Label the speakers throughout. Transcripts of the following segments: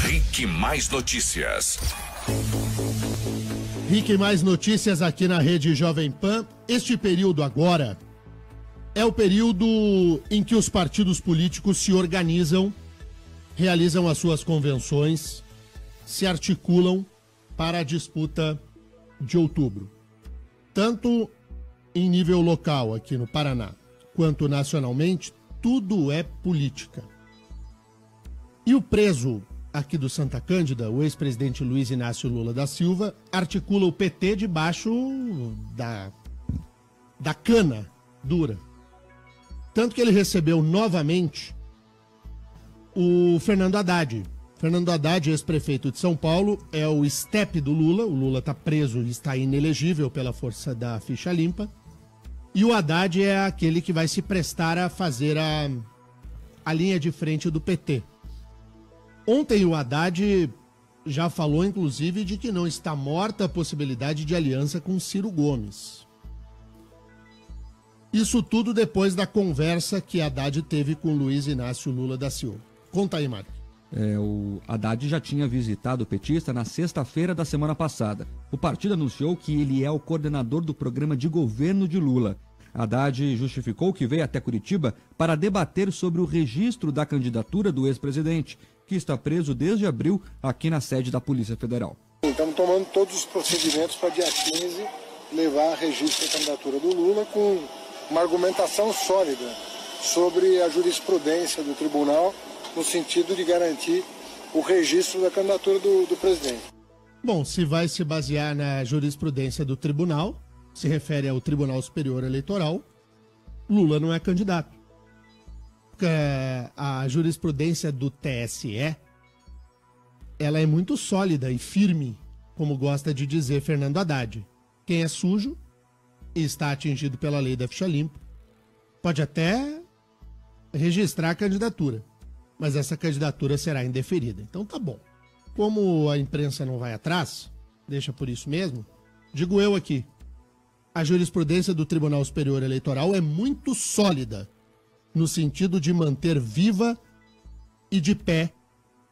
Speaker 1: Rick Mais Notícias.
Speaker 2: Rick Mais Notícias aqui na Rede Jovem Pan. Este período agora é o período em que os partidos políticos se organizam, realizam as suas convenções, se articulam para a disputa de outubro. Tanto em nível local aqui no Paraná, quanto nacionalmente, tudo é política. E o preso aqui do Santa Cândida, o ex-presidente Luiz Inácio Lula da Silva, articula o PT debaixo da cana dura. Tanto que ele recebeu novamente o Fernando Haddad. Fernando Haddad, ex-prefeito de São Paulo, é o estepe do Lula. O Lula está preso e está inelegível pela força da ficha limpa. E o Haddad é aquele que vai se prestar a fazer a linha de frente do PT. Ontem o Haddad já falou, inclusive, de que não está morta a possibilidade de aliança com Ciro Gomes. Isso tudo depois da conversa que Haddad teve com Luiz Inácio Lula da Silva. Conta aí, Mário.
Speaker 3: O Haddad já tinha visitado o petista na sexta-feira da semana passada. O partido anunciou que ele é o coordenador do programa de governo de Lula. Haddad justificou que veio até Curitiba para debater sobre o registro da candidatura do ex-presidente, que está preso desde abril aqui na sede da Polícia Federal.
Speaker 4: Estamos tomando todos os procedimentos para dia 15 levar a registro da candidatura do Lula com uma argumentação sólida sobre a jurisprudência do tribunal no sentido de garantir o registro da candidatura do presidente.
Speaker 2: Bom, se vai se basear na jurisprudência do tribunal, se refere ao Tribunal Superior Eleitoral, Lula não é candidato. Porque a jurisprudência do TSE, ela é muito sólida e firme, como gosta de dizer Fernando Haddad. Quem é sujo e está atingido pela lei da ficha limpa pode até registrar a candidatura, mas essa candidatura será indeferida. Então tá bom. Como a imprensa não vai atrás, deixa por isso mesmo, digo eu aqui, a jurisprudência do Tribunal Superior Eleitoral é muito sólida no sentido de manter viva e de pé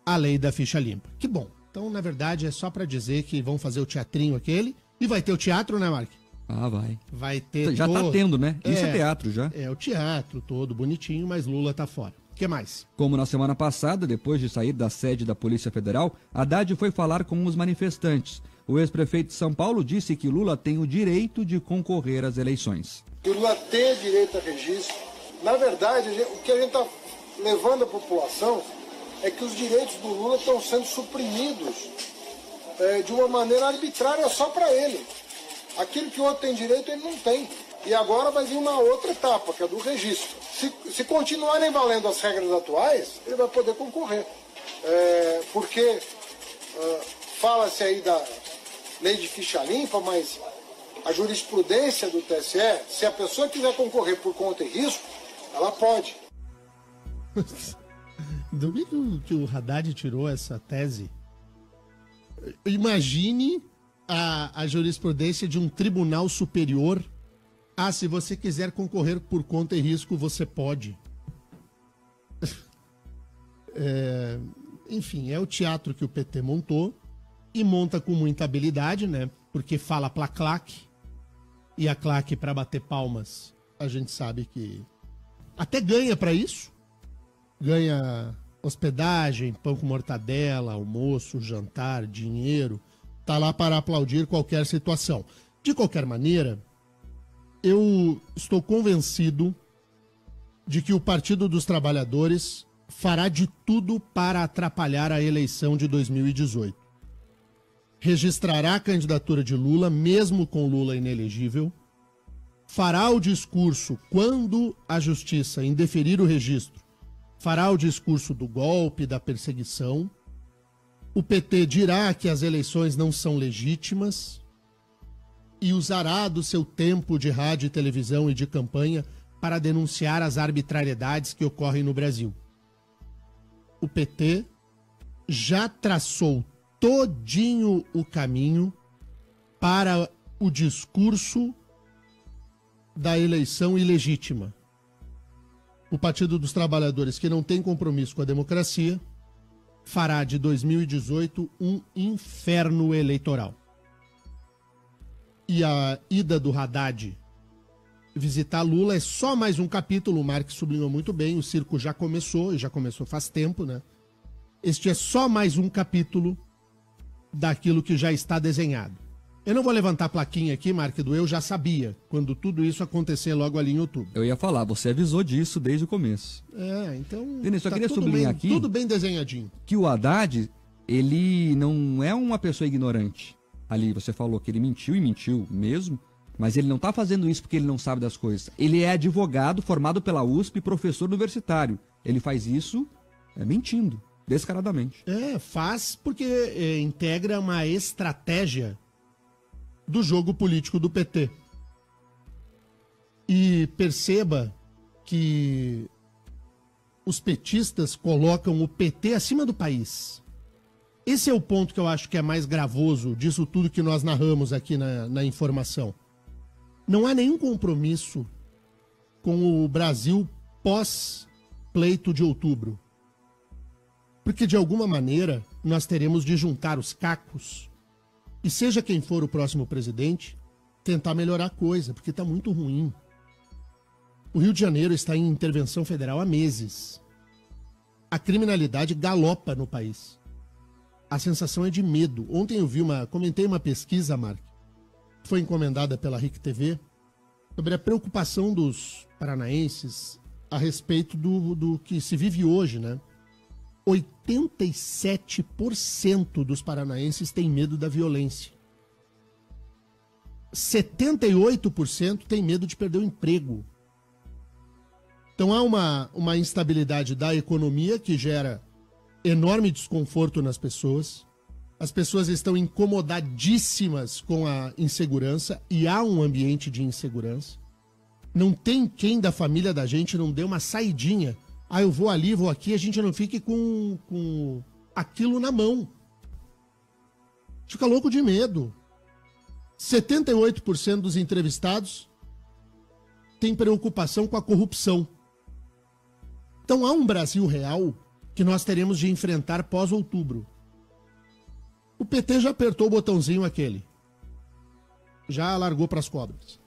Speaker 2: a lei da ficha limpa. Que bom. Então, na verdade, é só para dizer que vão fazer o teatrinho aquele. E vai ter o teatro, né, Mark?
Speaker 3: Ah, vai.
Speaker 2: Vai ter.
Speaker 3: Já tá tendo, né? Isso é teatro já.
Speaker 2: É, o teatro todo bonitinho, mas Lula tá fora. O que mais?
Speaker 3: Como na semana passada, depois de sair da sede da Polícia Federal, Haddad foi falar com os manifestantes. O ex-prefeito de São Paulo disse que Lula tem o direito de concorrer às eleições.
Speaker 4: Que o Lula tem direito a registro. Na verdade, o que a gente está levando à população é que os direitos do Lula estão sendo suprimidos de uma maneira arbitrária só para ele. Aquilo que o outro tem direito, ele não tem. E agora vai vir uma outra etapa, que é do registro. Se continuarem valendo as regras atuais, ele vai poder concorrer. Porque fala-se aí da lei de ficha limpa, mas a jurisprudência do TSE, se a pessoa quiser concorrer por conta e risco, ela pode.
Speaker 2: Duvido que o Haddad tirou essa tese. Imagine a jurisprudência de um tribunal superior. Ah, se você quiser concorrer por conta e risco, você pode. Enfim, é o teatro que o PT montou e monta com muita habilidade, né? Porque fala pra claque e a claque para bater palmas, a gente sabe que até ganha para isso. Ganha hospedagem, pão com mortadela, almoço, jantar, dinheiro. Tá lá para aplaudir qualquer situação. De qualquer maneira, eu estou convencido de que o Partido dos Trabalhadores fará de tudo para atrapalhar a eleição de 2018. Registrará a candidatura de Lula, mesmo com Lula inelegível. Fará o discurso quando a justiça indeferir o registro. Fará o discurso do golpe, da perseguição. O PT dirá que as eleições não são legítimas e usará do seu tempo de rádio, televisão e de campanha para denunciar as arbitrariedades que ocorrem no Brasil. O PT já traçou todinho o caminho para o discurso da eleição ilegítima. O Partido dos Trabalhadores, que não tem compromisso com a democracia, fará de 2018 um inferno eleitoral. E a ida do Haddad visitar Lula é só mais um capítulo, o Mark sublinhou muito bem, o circo já começou, e já começou faz tempo, né? Este é só mais um capítulo daquilo que já está desenhado. Eu não vou levantar a plaquinha aqui, Mark, do eu já sabia, quando tudo isso acontecer logo ali em outubro.
Speaker 3: Eu ia falar, você avisou disso desde o começo.
Speaker 2: Então...
Speaker 3: Denis, só queria sublinhar aqui...
Speaker 2: Tudo bem desenhadinho.
Speaker 3: Que o Haddad, ele não é uma pessoa ignorante. Ali você falou que ele mentiu, e mentiu mesmo, mas ele não está fazendo isso porque ele não sabe das coisas. Ele é advogado, formado pela USP, professor universitário. Ele faz isso mentindo, descaradamente.
Speaker 2: Faz porque integra uma estratégia do jogo político do PT. E perceba que os petistas colocam o PT acima do país. Esse é o ponto que eu acho que é mais gravoso disso tudo que nós narramos aqui na informação. Não há nenhum compromisso com o Brasil pós-pleito de outubro. Porque, de alguma maneira, nós teremos de juntar os cacos e, seja quem for o próximo presidente, tentar melhorar a coisa, porque está muito ruim. O Rio de Janeiro está em intervenção federal há meses. A criminalidade galopa no país. A sensação é de medo. Ontem eu comentei uma pesquisa, Mark, que foi encomendada pela RIC TV, sobre a preocupação dos paranaenses a respeito do que se vive hoje, né? 87% dos paranaenses têm medo da violência. 78% têm medo de perder o emprego. Então há uma instabilidade da economia que gera enorme desconforto nas pessoas. As pessoas estão incomodadíssimas com a insegurança e há um ambiente de insegurança. Não tem quem da família da gente não dê uma saidinha. Eu vou ali, vou aqui, a gente não fique com aquilo na mão. Fica louco de medo. 78% dos entrevistados têm preocupação com a corrupção. Então há um Brasil real que nós teremos de enfrentar pós-outubro. O PT já apertou o botãozinho aquele. Já largou para as cobras.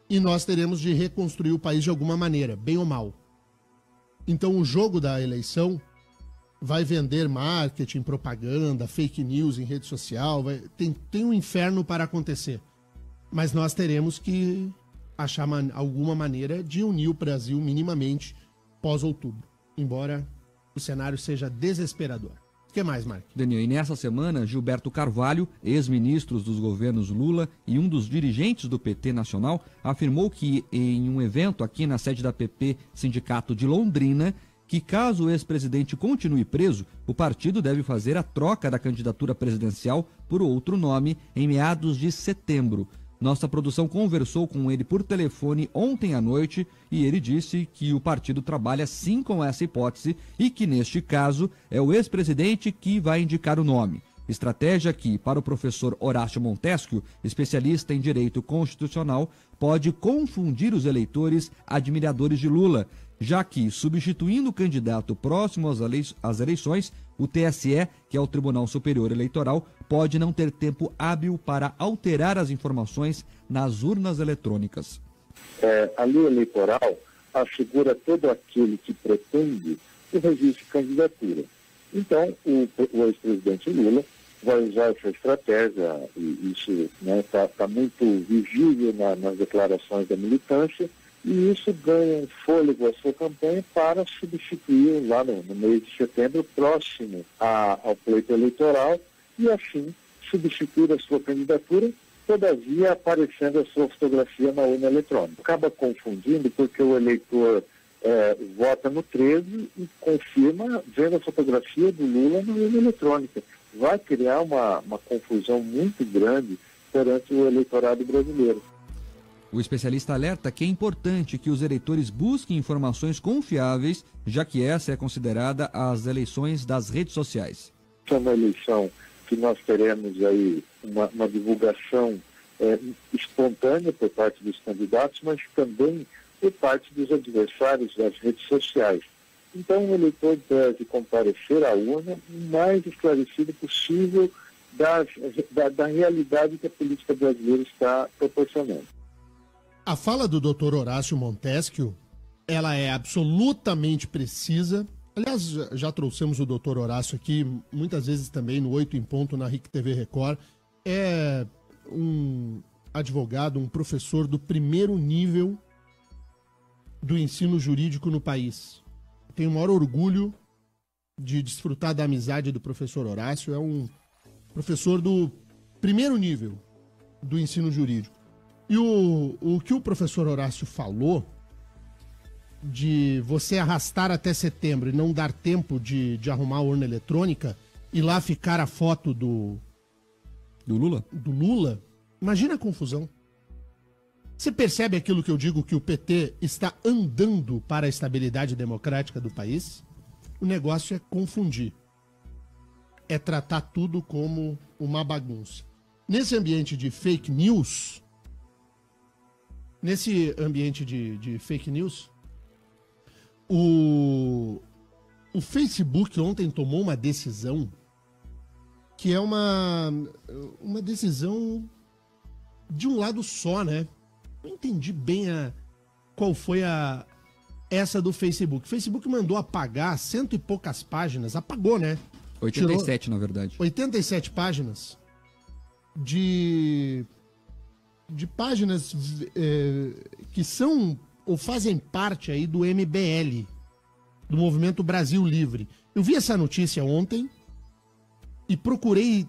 Speaker 2: E nós teremos de reconstruir o país de alguma maneira, bem ou mal. Então o jogo da eleição vai vender marketing, propaganda, fake news em rede social, tem um inferno para acontecer. Mas nós teremos que achar alguma maneira de unir o Brasil minimamente pós-outubro, embora o cenário seja desesperador. O que mais, Mark?
Speaker 3: Daniel, e nessa semana, Gilberto Carvalho, ex-ministro dos governos Lula e um dos dirigentes do PT nacional, afirmou que em um evento aqui na sede da PP Sindicato de Londrina, que caso o ex-presidente continue preso, o partido deve fazer a troca da candidatura presidencial por outro nome em meados de setembro. Nossa produção conversou com ele por telefone ontem à noite e ele disse que o partido trabalha sim com essa hipótese e que, neste caso, é o ex-presidente que vai indicar o nome. Estratégia que, para o professor Horácio Montesquieu, especialista em direito constitucional, pode confundir os eleitores admiradores de Lula, já que, substituindo o candidato próximo às eleições, o TSE, que é o Tribunal Superior Eleitoral, pode não ter tempo hábil para alterar as informações nas urnas eletrônicas.
Speaker 5: A lei eleitoral assegura todo aquele que pretende o registro de candidatura. Então, o ex-presidente Lula vai usar essa estratégia, e isso tá muito visível nas declarações da militância, e isso ganha fôlego à sua campanha para substituir lá no mês de setembro, próximo ao pleito eleitoral, e assim substituir a sua candidatura, todavia aparecendo a sua fotografia na urna eletrônica. Acaba confundindo porque o eleitor vota no 13 e confirma vendo a fotografia do Lula na urna eletrônica. Vai criar uma confusão muito grande perante o eleitorado brasileiro.
Speaker 3: O especialista alerta que é importante que os eleitores busquem informações confiáveis, já que essa é considerada as eleições das redes sociais.
Speaker 5: É uma eleição que nós teremos aí uma divulgação espontânea por parte dos candidatos, mas também por parte dos adversários das redes sociais. Então o eleitor deve comparecer à urna o mais esclarecido possível da realidade que a política brasileira está proporcionando.
Speaker 2: A fala do Dr. Horácio Montesquieu, ela é absolutamente precisa. Aliás, já trouxemos o Dr. Horácio aqui, muitas vezes também no 8 em Ponto, na RIC TV Record. É um advogado, um professor do primeiro nível do ensino jurídico no país. Tenho o maior orgulho de desfrutar da amizade do professor Horácio. É um professor do primeiro nível do ensino jurídico. E o que o professor Horácio falou de você arrastar até setembro e não dar tempo de arrumar a urna eletrônica e lá ficar a foto do
Speaker 3: Lula?
Speaker 2: Do Lula, imagina a confusão. Você percebe aquilo que eu digo, que o PT está andando para a estabilidade democrática do país? O negócio é confundir. É tratar tudo como uma bagunça. Nesse ambiente de fake news, o Facebook ontem tomou uma decisão que é uma decisão de um lado só, né? Não entendi bem qual foi essa do Facebook. O Facebook mandou apagar 100 e poucas páginas. Apagou, né?
Speaker 3: 87, na verdade.
Speaker 2: 87 páginas de páginas que são ou fazem parte aí do MBL, do Movimento Brasil Livre. Eu vi essa notícia ontem e procurei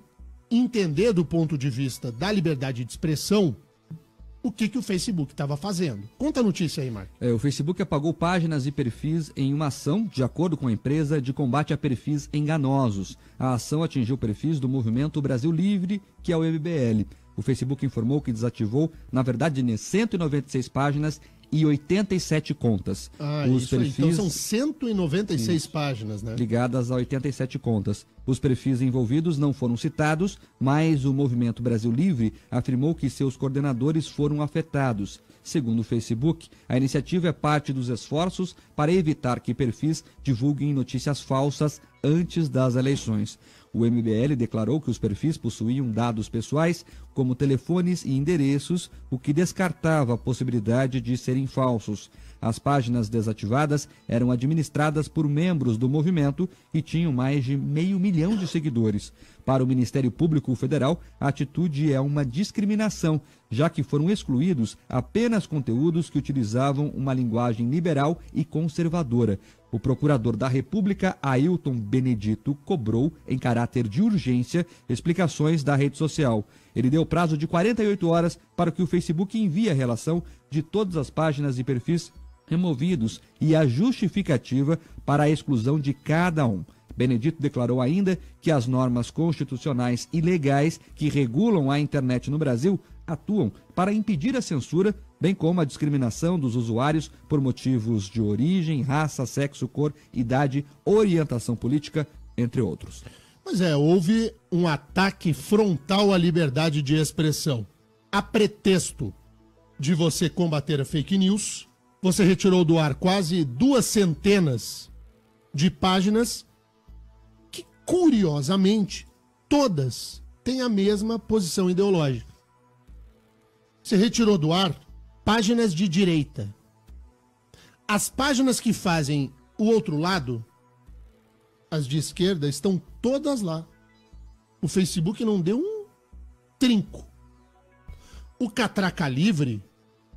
Speaker 2: entender do ponto de vista da liberdade de expressão o que o Facebook estava fazendo. Conta a notícia aí, Marco.
Speaker 3: O Facebook apagou páginas e perfis em uma ação, de acordo com a empresa, de combate a perfis enganosos. A ação atingiu perfis do Movimento Brasil Livre, que é o MBL. O Facebook informou que desativou, na verdade, 196 páginas e 87 contas. Os perfis...
Speaker 2: Então são 196 páginas, né?
Speaker 3: Ligadas a 87 contas. Os perfis envolvidos não foram citados, mas o Movimento Brasil Livre afirmou que seus coordenadores foram afetados. Segundo o Facebook, a iniciativa é parte dos esforços para evitar que perfis divulguem notícias falsas antes das eleições. O MBL declarou que os perfis possuíam dados pessoais, como telefones e endereços, o que descartava a possibilidade de serem falsos. As páginas desativadas eram administradas por membros do movimento e tinham mais de 500 mil de seguidores. Para o Ministério Público Federal, a atitude é uma discriminação, já que foram excluídos apenas conteúdos que utilizavam uma linguagem liberal e conservadora. O procurador da República, Ailton Benedito, cobrou, em caráter de urgência, explicações da rede social. Ele deu prazo de 48 horas para que o Facebook envie a relação de todas as páginas e perfis removidos e a justificativa para a exclusão de cada um. Benedito declarou ainda que as normas constitucionais e legais que regulam a internet no Brasil atuam para impedir a censura, bem como a discriminação dos usuários por motivos de origem, raça, sexo, cor, idade, orientação política, entre outros.
Speaker 2: Pois é, houve um ataque frontal à liberdade de expressão. A pretexto de você combater a fake news, você retirou do ar quase 200 de páginas que, curiosamente, todas têm a mesma posição ideológica. Você retirou do ar páginas de direita. As páginas que fazem o outro lado, as de esquerda, estão todas lá. O Facebook não deu um trinco. O Catraca Livre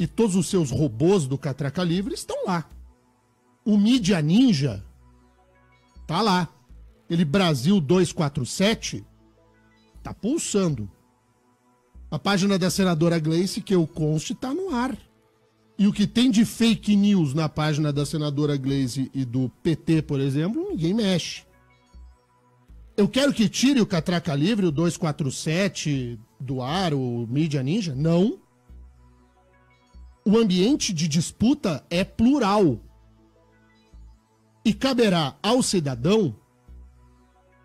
Speaker 2: e todos os seus robôs do Catraca Livre estão lá. O Mídia Ninja tá lá. Ele Brasil 247 tá pulsando. A página da senadora Gleice, que eu conste, tá no ar. E o que tem de fake news na página da senadora Gleice e do PT, por exemplo, ninguém mexe. Eu quero que tire o Catraca Livre, o 247 do ar, o Mídia Ninja? Não. O ambiente de disputa é plural. E caberá ao cidadão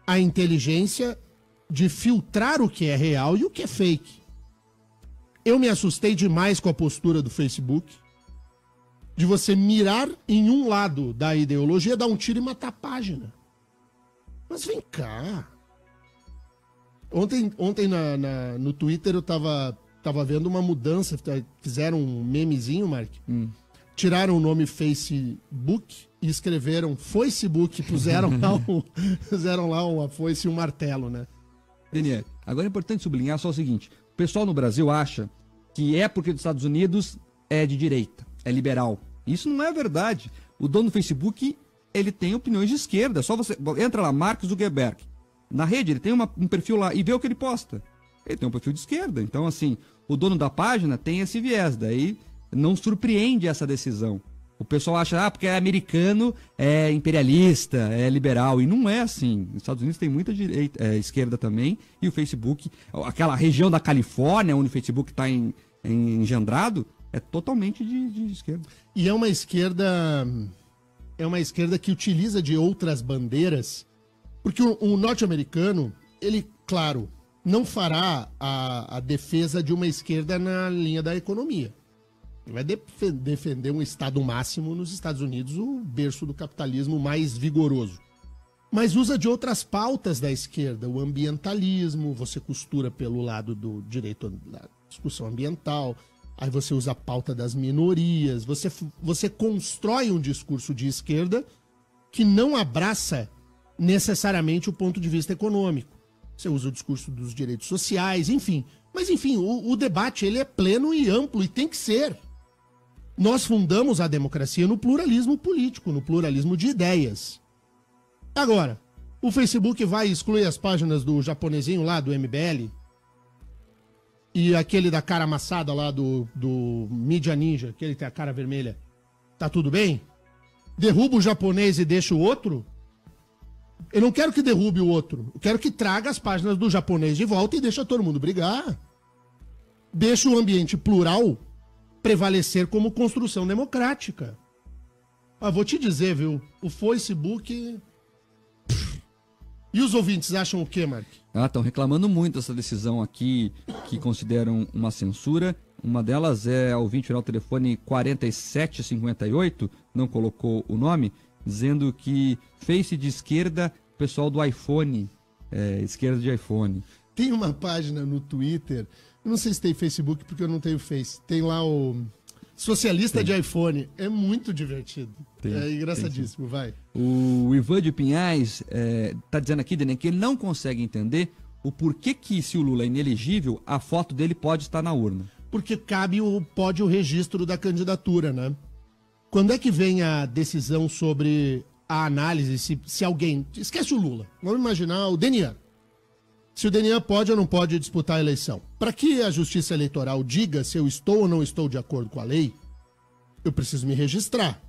Speaker 2: a inteligência de filtrar o que é real e o que é fake. Eu me assustei demais com a postura do Facebook. de você mirar em um lado da ideologia, dar um tiro e matar a página. Mas vem cá. Ontem no Twitter eu tava vendo uma mudança, fizeram um memezinho, Mark. Tiraram o nome Facebook e escreveram Facebook, puseram lá uma foice e um martelo, né?
Speaker 3: Daniel, agora é importante sublinhar só o seguinte: o pessoal no Brasil acha que é porque os Estados Unidos é de direita, é liberal. Isso não é verdade. O dono do Facebook, ele tem opiniões de esquerda. Só você entra lá, Mark Zuckerberg. Na rede, ele tem um perfil lá e vê o que ele posta. Ele tem um perfil de esquerda. Então, assim, o dono da página tem esse viés. Daí não surpreende essa decisão. O pessoal acha, porque é americano, é imperialista, é liberal. E não é assim. Os Estados Unidos tem muita esquerda também. E o Facebook, aquela região da Califórnia, onde o Facebook está engendrado, é totalmente de esquerda.
Speaker 2: E é uma esquerda que utiliza de outras bandeiras, porque o norte-americano, ele, claro, não fará a defesa de uma esquerda na linha da economia. Ele vai defender um Estado máximo nos Estados Unidos, o berço do capitalismo mais vigoroso. Mas usa de outras pautas da esquerda, o ambientalismo, você costura pelo lado do direito da discussão ambiental, aí você usa a pauta das minorias, você constrói um discurso de esquerda que não abraça necessariamente o ponto de vista econômico. Você usa o discurso dos direitos sociais, enfim. Mas, enfim, o debate ele é pleno e amplo e tem que ser. Nós fundamos a democracia no pluralismo político, no pluralismo de ideias. Agora, o Facebook vai excluir as páginas do japonesinho lá, do MBL, e aquele da cara amassada lá do Mídia Ninja, aquele que tem a cara vermelha, tá tudo bem? Derruba o japonês e deixa o outro? Eu não quero que derrube o outro. Eu quero que traga as páginas do japonês de volta e deixa todo mundo brigar. Deixa o ambiente plural prevalecer como construção democrática. Vou te dizer, viu? O Facebook... E os ouvintes acham o quê, Mark?
Speaker 3: Estão reclamando muito dessa decisão aqui, que consideram uma censura. Uma delas é a ouvinte final telefone 4758, não colocou o nome, dizendo que Face de esquerda, pessoal do iPhone, esquerda de iPhone.
Speaker 2: Tem uma página no Twitter, eu não sei se tem Facebook porque eu não tenho Face, tem lá o Socialista de iPhone, é muito divertido, é engraçadíssimo, vai.
Speaker 3: O Ivan de Pinhais tá dizendo aqui, Daniel, que ele não consegue entender o porquê que, se o Lula é inelegível, a foto dele pode estar na urna.
Speaker 2: Porque pode o registro da candidatura, né? Quando é que vem a decisão sobre a análise, se alguém... Esquece o Lula, vamos imaginar o Denian. Se o Denian pode ou não pode disputar a eleição. Para que a Justiça Eleitoral diga se eu estou ou não estou de acordo com a lei, eu preciso me registrar.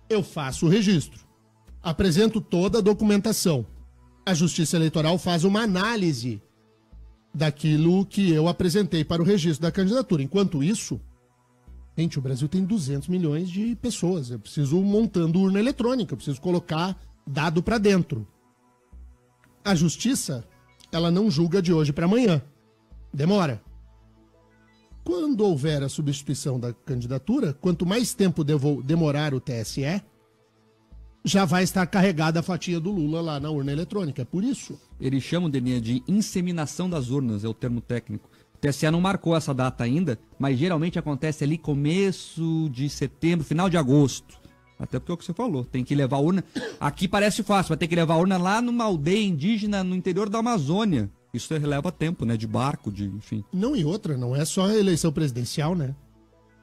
Speaker 2: Eu faço o registro. Apresento toda a documentação. A Justiça Eleitoral faz uma análise daquilo que eu apresentei para o registro da candidatura. Enquanto isso, gente, o Brasil tem 200 milhões de pessoas. Eu preciso montando urna eletrônica, eu preciso colocar dado para dentro. A Justiça, ela não julga de hoje para amanhã. Demora. Quando houver a substituição da candidatura, quanto mais tempo demorar o TSE, já vai estar carregada a fatia do Lula lá na urna eletrônica. É por isso.
Speaker 3: Eles chamam, Deninha, de inseminação das urnas, é o termo técnico. O TSE não marcou essa data ainda, mas geralmente acontece ali começo de setembro, final de agosto. Até porque é o que você falou, tem que levar a urna... Aqui parece fácil, vai ter que levar a urna lá numa aldeia indígena no interior da Amazônia. Isso leva tempo, né? De barco, enfim.
Speaker 2: Não, e outra, não é só a eleição presidencial, né?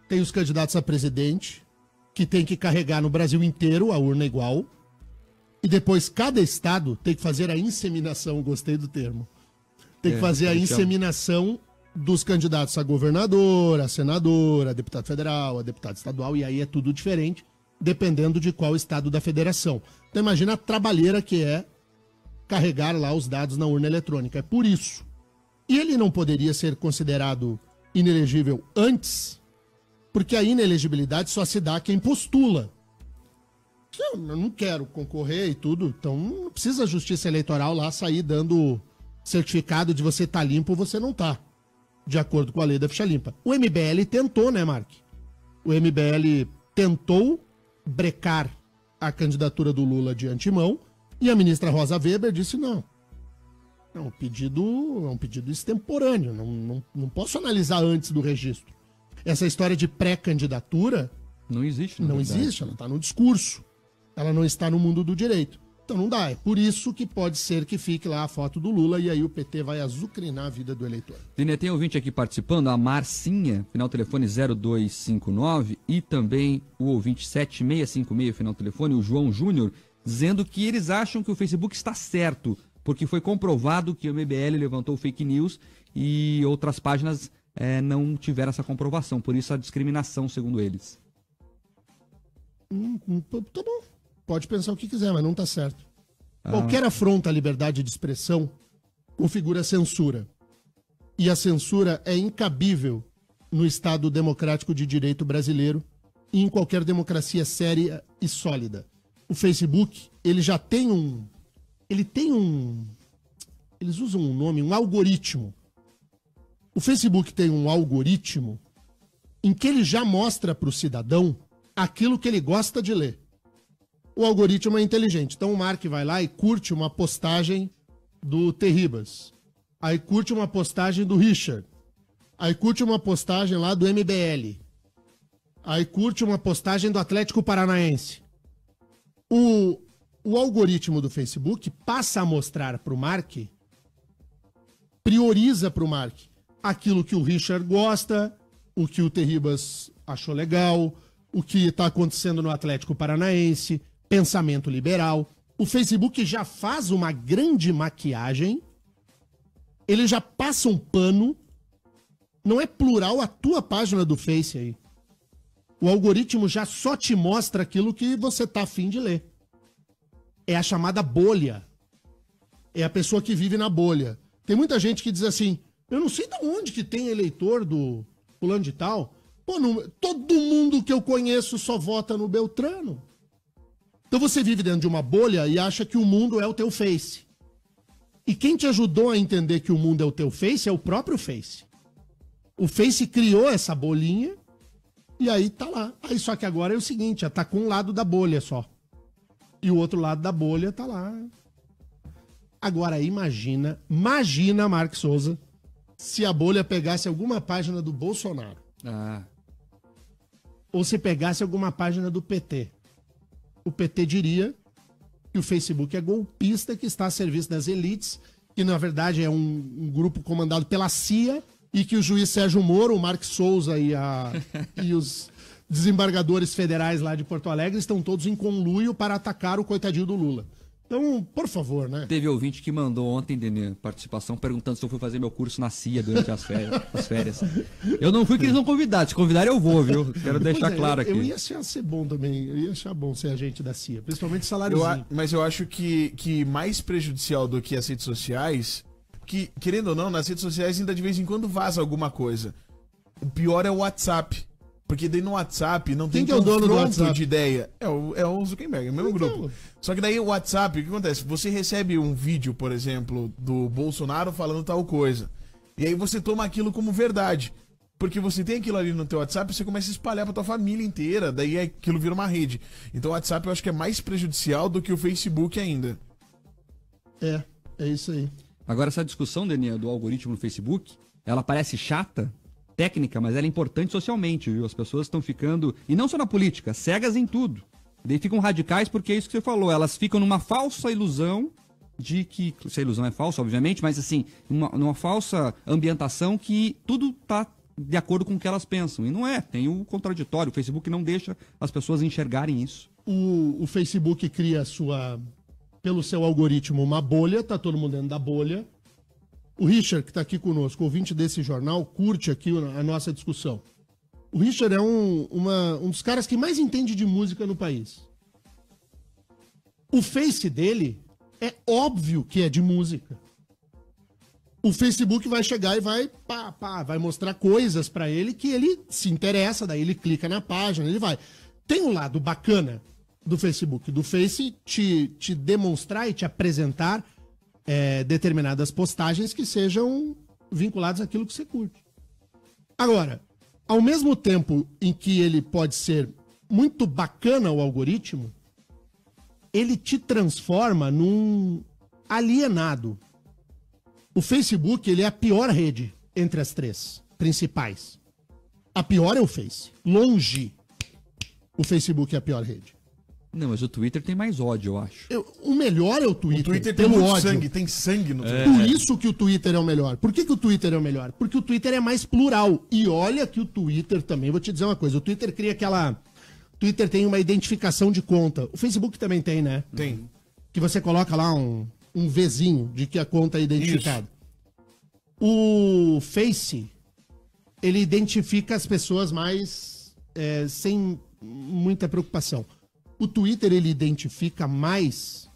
Speaker 2: Tem os candidatos a presidente, que tem que carregar no Brasil inteiro a urna igual. E depois cada estado tem que fazer a inseminação, gostei do termo. Tem que fazer a inseminação dos candidatos a governador, a senador, a deputado federal, a deputado estadual, e aí é tudo diferente, dependendo de qual estado da federação. Então imagina a trabalheira que é carregar lá os dados na urna eletrônica. É por isso. E ele não poderia ser considerado inelegível antes, porque a inelegibilidade só se dá a quem postula. Eu não quero concorrer e tudo, então não precisa a Justiça Eleitoral lá sair dando certificado de você tá limpo ou você não tá, de acordo com a lei da ficha limpa. O MBL tentou, né, Mark? O MBL tentou brecar a candidatura do Lula de antemão e a ministra Rosa Weber disse não. É um pedido extemporâneo, não posso analisar antes do registro. Essa história de pré-candidatura
Speaker 3: não existe.
Speaker 2: Não existe, ela está no discurso. Ela não está no mundo do direito. Então não dá. É por isso que pode ser que fique lá a foto do Lula e aí o PT vai azucrinar a vida do eleitor.
Speaker 3: Dene, tem ouvinte aqui participando, a Marcinha, final telefone 0259, e também o ouvinte 7656, final telefone, o João Júnior, dizendo que eles acham que o Facebook está certo, porque foi comprovado que o MBL levantou fake news e outras páginas não tiveram essa comprovação, por isso a discriminação, segundo eles.
Speaker 2: Tá bom. Pode pensar o que quiser, mas não tá certo. Qualquer afronta à liberdade de expressão configura censura. E a censura é incabível no Estado democrático de direito brasileiro e em qualquer democracia séria e sólida. O Facebook, ele já tem um... Eles usam um nome, um algoritmo. O Facebook tem um algoritmo em que ele já mostra para o cidadão aquilo que ele gosta de ler. O algoritmo é inteligente. Então o Mark vai lá e curte uma postagem do Terribas. Aí curte uma postagem do Richard. Aí curte uma postagem lá do MBL. Aí curte uma postagem do Atlético Paranaense. O algoritmo do Facebook passa a mostrar para o Mark, prioriza para o Mark aquilo que o Richard gosta, o que o Terribas achou legal, o que está acontecendo no Atlético Paranaense, pensamento liberal. O Facebook já faz uma grande maquiagem, ele já passa um pano, não é plural a tua página do Face aí. O algoritmo já só te mostra aquilo que você tá afim de ler. É a chamada bolha. É a pessoa que vive na bolha. Tem muita gente que diz assim, eu não sei de onde que tem eleitor do fulano de tal. Pô, todo mundo que eu conheço só vota no Beltrano. Então você vive dentro de uma bolha e acha que o mundo é o teu Face. E quem te ajudou a entender que o mundo é o teu Face é o próprio Face. O Face criou essa bolinha e aí tá lá. Aí só que agora é o seguinte, tá com um lado da bolha só. E o outro lado da bolha tá lá. Agora imagina, Mark Souza, se a bolha pegasse alguma página do Bolsonaro. Ou se pegasse alguma página do PT. O PT diria que o Facebook é golpista, que está a serviço das elites, que na verdade é um grupo comandado pela CIA e que o juiz Sérgio Moro, o Mark Souza e os desembargadores federais lá de Porto Alegre estão todos em conluio para atacar o coitadinho do Lula. Então, por favor, né?
Speaker 3: Teve ouvinte que mandou ontem, Dene, participação, perguntando se eu fui fazer meu curso na CIA durante as férias. Eu não fui que eles não convidaram. Se convidarem, eu vou, viu? Quero deixar claro aqui.
Speaker 2: Eu ia achar ser bom também. Eu ia achar bom ser agente da CIA, principalmente saláriozinho.
Speaker 6: Mas eu acho que mais prejudicial do que as redes sociais, que, querendo ou não, nas redes sociais ainda de vez em quando vaza alguma coisa. O pior é o WhatsApp. Porque daí no WhatsApp não tem confronto de ideia. É o Zuckerberg, é o mesmo grupo. Só que daí o WhatsApp, o que acontece? Você recebe um vídeo, por exemplo, do Bolsonaro falando tal coisa. E aí você toma aquilo como verdade. Porque você tem aquilo ali no teu WhatsApp e você começa a espalhar pra tua família inteira. Daí aquilo vira uma rede. Então o WhatsApp eu acho que é mais prejudicial do que o Facebook ainda.
Speaker 2: É isso aí.
Speaker 3: Agora essa discussão, Dene, do algoritmo no Facebook, ela parece chata, técnica, mas ela é importante socialmente, viu? As pessoas estão ficando, e não só na política, cegas em tudo. Daí ficam radicais porque é isso que você falou, elas ficam numa falsa ilusão de que, se a ilusão é falsa, obviamente, mas assim, numa falsa ambientação que tudo tá de acordo com o que elas pensam. E não é, tem o contraditório, o Facebook não deixa as pessoas enxergarem isso.
Speaker 2: O Facebook cria pelo seu algoritmo uma bolha, tá todo mundo dentro da bolha. O Richard, que está aqui conosco, ouvinte desse jornal, curte aqui a nossa discussão. O Richard é um dos caras que mais entende de música no país. O Face dele é óbvio que é de música. O Facebook vai chegar e vai mostrar coisas para ele que ele se interessa, daí ele clica na página, ele vai. Tem um lado bacana do Facebook, do Face te demonstrar e te apresentar determinadas postagens que sejam vinculadas àquilo que você curte. Agora, ao mesmo tempo em que ele pode ser muito bacana o algoritmo, ele te transforma num alienado. O Facebook, ele é a pior rede entre as três principais. A pior é o Face. Longe, o Facebook é a pior rede.
Speaker 3: Não, mas o Twitter tem mais ódio, eu acho.
Speaker 2: O melhor é o Twitter.
Speaker 6: O Twitter tem
Speaker 2: pelo
Speaker 6: muito
Speaker 2: ódio.
Speaker 6: sangue, tem sangue no Twitter.
Speaker 2: Por isso que o Twitter é o melhor. Por que o Twitter é o melhor? Porque o Twitter é mais plural. E olha que o Twitter também, vou te dizer uma coisa, o Twitter cria aquela... O Twitter tem uma identificação de conta. O Facebook também tem, né?
Speaker 6: Tem.
Speaker 2: Que você coloca lá um Vzinho de que a conta é identificada. O Face, ele identifica as pessoas mais sem muita preocupação. O Twitter, ele identifica mais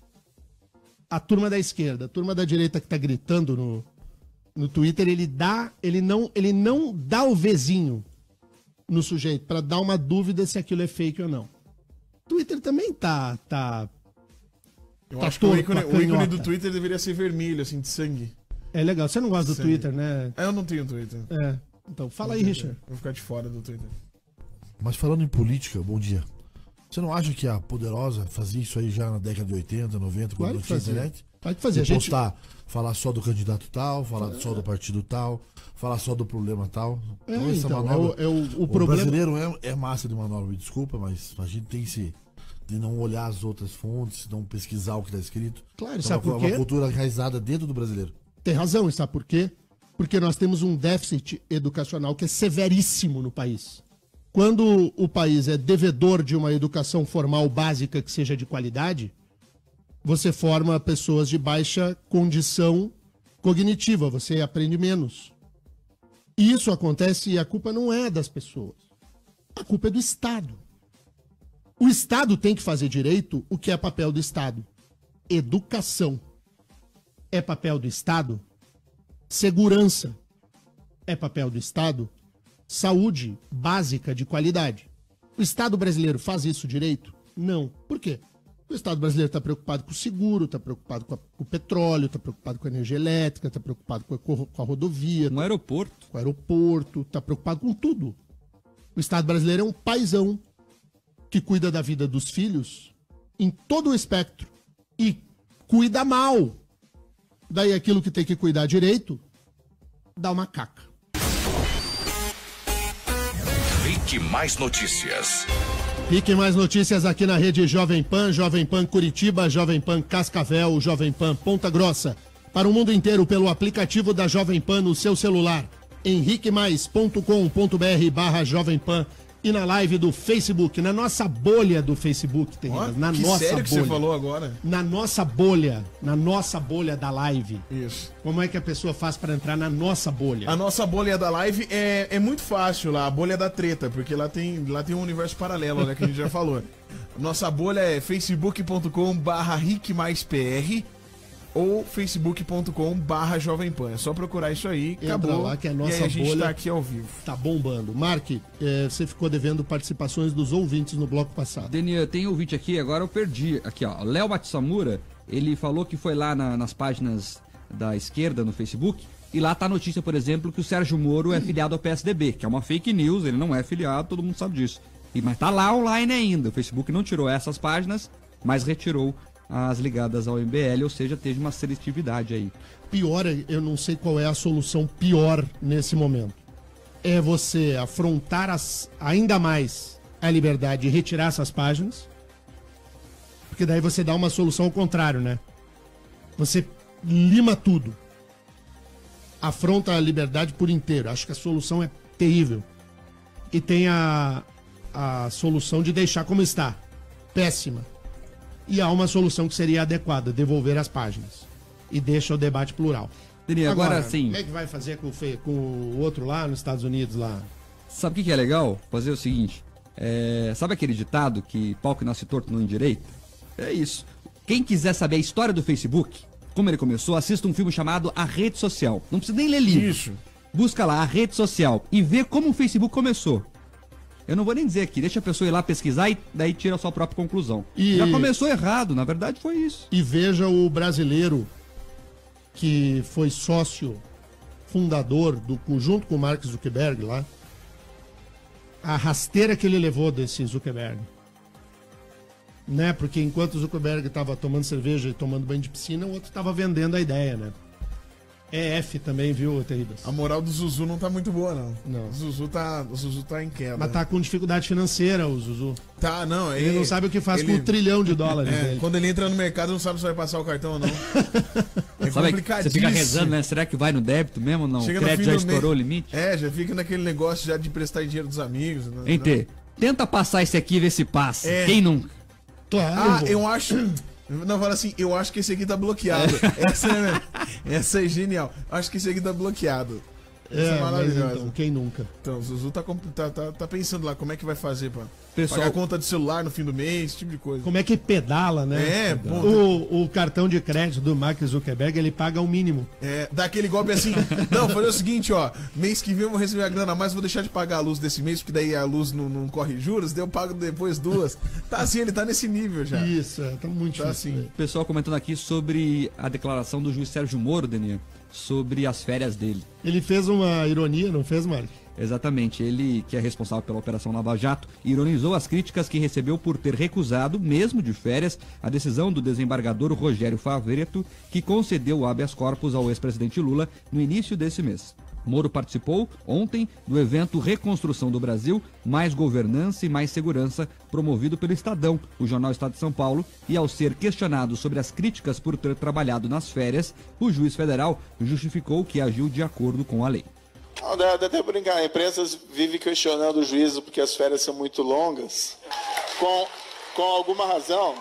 Speaker 2: a turma da esquerda. A turma da direita que tá gritando no Twitter, ele não dá o Vzinho no sujeito para dar uma dúvida se aquilo é fake ou não. O Twitter também tá
Speaker 6: Eu
Speaker 2: tá
Speaker 6: acho que o
Speaker 2: torto,
Speaker 6: ícone
Speaker 2: canhota.
Speaker 6: do Twitter deveria ser vermelho, assim, de sangue.
Speaker 2: É legal. Você não gosta do
Speaker 6: Sangue.
Speaker 2: Twitter, né?
Speaker 6: Eu não tenho Twitter.
Speaker 2: É. Então, fala aí, Richard.
Speaker 6: Vou ficar de fora do Twitter.
Speaker 7: Mas falando em política, bom dia. Você não acha que a Poderosa fazia isso aí já na década de 80, 90, quando
Speaker 2: Claro
Speaker 7: não
Speaker 2: que
Speaker 7: tinha
Speaker 2: fazia.
Speaker 7: internet?
Speaker 2: Pode fazer. A
Speaker 7: De
Speaker 2: gente...
Speaker 7: postar, falar só do candidato tal, falar só do partido tal, falar só do problema tal.
Speaker 2: É,
Speaker 7: essa
Speaker 2: então,
Speaker 7: manobra-
Speaker 2: o
Speaker 7: o
Speaker 2: problema...
Speaker 7: brasileiro é massa de manobra, me desculpa, mas a gente tem de não olhar as outras fontes, não pesquisar o que está escrito.
Speaker 2: Claro,
Speaker 7: É
Speaker 2: sabe por
Speaker 7: uma
Speaker 2: quê?
Speaker 7: cultura enraizada dentro do brasileiro.
Speaker 2: Tem razão, e sabe por quê? Porque nós temos um déficit educacional que é severíssimo no país. Quando o país é devedor de uma educação formal básica que seja de qualidade, você forma pessoas de baixa condição cognitiva, você aprende menos. E isso acontece e a culpa não é das pessoas. A culpa é do Estado. O Estado tem que fazer direito o que é papel do Estado. Educação. É papel do Estado? Segurança. É papel do Estado? Saúde básica de qualidade. O Estado brasileiro faz isso direito? Não. Por quê? O Estado brasileiro está preocupado com o seguro, está preocupado com o petróleo, está preocupado com a energia elétrica, está preocupado com a rodovia,
Speaker 3: Um aeroporto.
Speaker 2: com o aeroporto, está preocupado com tudo. O Estado brasileiro é um paizão que cuida da vida dos filhos em todo o espectro e cuida mal. Daí aquilo que tem que cuidar direito, dá uma caca.
Speaker 1: Rick Mais Notícias.
Speaker 2: Fiquem mais notícias aqui na rede Jovem Pan Curitiba, Jovem Pan Cascavel, Jovem Pan Ponta Grossa. Para o mundo inteiro pelo aplicativo da Jovem Pan no seu celular. henriquemais.com.br/Jovem Pan e na live do Facebook, na nossa bolha do Facebook,
Speaker 6: Ó,
Speaker 2: na
Speaker 6: que
Speaker 2: nossa
Speaker 6: sério que
Speaker 2: bolha.
Speaker 6: você falou agora?
Speaker 2: Na nossa bolha da live.
Speaker 6: Isso.
Speaker 2: Como é que a pessoa faz para entrar na nossa bolha?
Speaker 6: A nossa bolha da live é muito fácil lá, a bolha da treta, porque lá tem um universo paralelo, né, que a gente já falou. Nossa bolha é facebook.com/rickmaispr ou facebook.com/Jovem Pan. É só procurar isso aí,
Speaker 2: Entra
Speaker 6: acabou.
Speaker 2: lá que a
Speaker 6: e
Speaker 2: nossa
Speaker 6: aí a gente
Speaker 2: bolha
Speaker 6: tá aqui ao vivo.
Speaker 2: Tá bombando. Mark, você ficou devendo participações dos ouvintes no bloco passado.
Speaker 3: Daniel, tem ouvinte aqui, agora eu perdi. Aqui, ó. Léo Matsamura, ele falou que foi lá nas páginas da esquerda no Facebook. E lá tá a notícia, por exemplo, que o Sérgio Moro é filiado ao PSDB, que é uma fake news, ele não é filiado, todo mundo sabe disso. Mas tá lá online ainda. O Facebook não tirou essas páginas, mas retirou as ligadas ao MBL, ou seja, teve uma seletividade aí.
Speaker 2: Pior, eu não sei qual é a solução pior nesse momento. É você afrontar ainda mais a liberdade e retirar essas páginas. Porque daí você dá uma solução ao contrário, né? Você lima tudo. Afronta a liberdade por inteiro. Acho que a solução é terrível. E tem a solução de deixar como está. Péssima. E há uma solução que seria adequada, devolver as páginas. E deixa o debate plural.
Speaker 3: Daniel, agora sim.
Speaker 2: Como é que vai fazer com o outro lá nos Estados Unidos lá?
Speaker 3: Sabe o que é legal? Fazer o seguinte. Sabe aquele ditado que pau que nasce torto não endireita? É isso. Quem quiser saber a história do Facebook, como ele começou, assista um filme chamado A Rede Social. Não precisa nem ler livro.
Speaker 6: Isso.
Speaker 3: Busca lá A Rede Social e vê como o Facebook começou. Eu não vou nem dizer aqui, deixa a pessoa ir lá pesquisar e daí tira a sua própria conclusão. Já começou errado, na verdade foi isso.
Speaker 2: E veja o brasileiro que foi sócio fundador junto com o Mark Zuckerberg lá. a rasteira que ele levou desse Zuckerberg. Né? Porque enquanto o Zuckerberg estava tomando cerveja e tomando banho de piscina, o outro estava vendendo a ideia, né? É F também, viu, Terribas?
Speaker 6: A moral do Zuzu não tá muito boa, não.
Speaker 2: Não.
Speaker 6: O Zuzu tá em queda.
Speaker 2: Mas tá com dificuldade financeira, o Zuzu.
Speaker 6: Tá, não.
Speaker 2: Ele não sabe o que faz com $1 trilhão dele.
Speaker 6: Quando ele entra no mercado, não sabe se vai passar o cartão ou não. É
Speaker 3: Sabe, você
Speaker 6: complicadíssimo.
Speaker 3: fica rezando, né? Será que vai no débito mesmo ou não?
Speaker 6: Chega
Speaker 3: O
Speaker 6: no
Speaker 3: crédito
Speaker 6: fim
Speaker 3: já
Speaker 6: do
Speaker 3: estourou o
Speaker 6: mês.
Speaker 3: limite?
Speaker 6: Já fica naquele negócio já de emprestar dinheiro dos amigos. Né?
Speaker 3: Hein, Tê? Tenta passar esse aqui e ver se passa.
Speaker 6: É.
Speaker 3: Quem nunca?
Speaker 2: Claro.
Speaker 6: Eu acho... Não, fala assim, eu acho que esse aqui tá bloqueado. Essa é genial. Acho que esse aqui tá bloqueado. Essa é
Speaker 2: mas
Speaker 6: maravilhosa.
Speaker 2: então, quem nunca?
Speaker 6: Então, o Zuzu tá pensando lá como é que vai fazer pra
Speaker 3: Pessoal-
Speaker 6: pagar a conta de celular no fim do mês, esse tipo de coisa.
Speaker 2: Como é que pedala, né?
Speaker 6: É, pô.
Speaker 2: O cartão de crédito do Mark Zuckerberg, ele paga o mínimo.
Speaker 6: Dá aquele golpe assim, não, fazer o seguinte, ó, mês que vem eu vou receber a grana a mais, vou deixar de pagar a luz desse mês, porque daí a luz não corre juros, daí eu pago depois 2. Tá assim, ele tá nesse nível já.
Speaker 2: Isso, tá muito
Speaker 6: Tá
Speaker 2: difícil.
Speaker 6: assim.
Speaker 3: Pessoal comentando aqui sobre a declaração do juiz Sérgio Moro, Deninha, sobre as férias dele.
Speaker 2: Ele fez uma ironia, não fez, Mark?
Speaker 3: Exatamente, ele, que é responsável pela Operação Lava Jato, ironizou as críticas que recebeu por ter recusado, mesmo de férias, a decisão do desembargador Rogério Favreto, que concedeu o habeas corpus ao ex-presidente Lula no início desse mês. Moro participou ontem do evento Reconstrução do Brasil, Mais Governança e Mais Segurança, promovido pelo Estadão, o jornal Estado de São Paulo, e ao ser questionado sobre as críticas por ter trabalhado nas férias, o juiz federal justificou que agiu de acordo com a lei.
Speaker 8: Não, dá até brincar, a imprensa vive questionando o juízo porque as férias são muito longas, com alguma razão,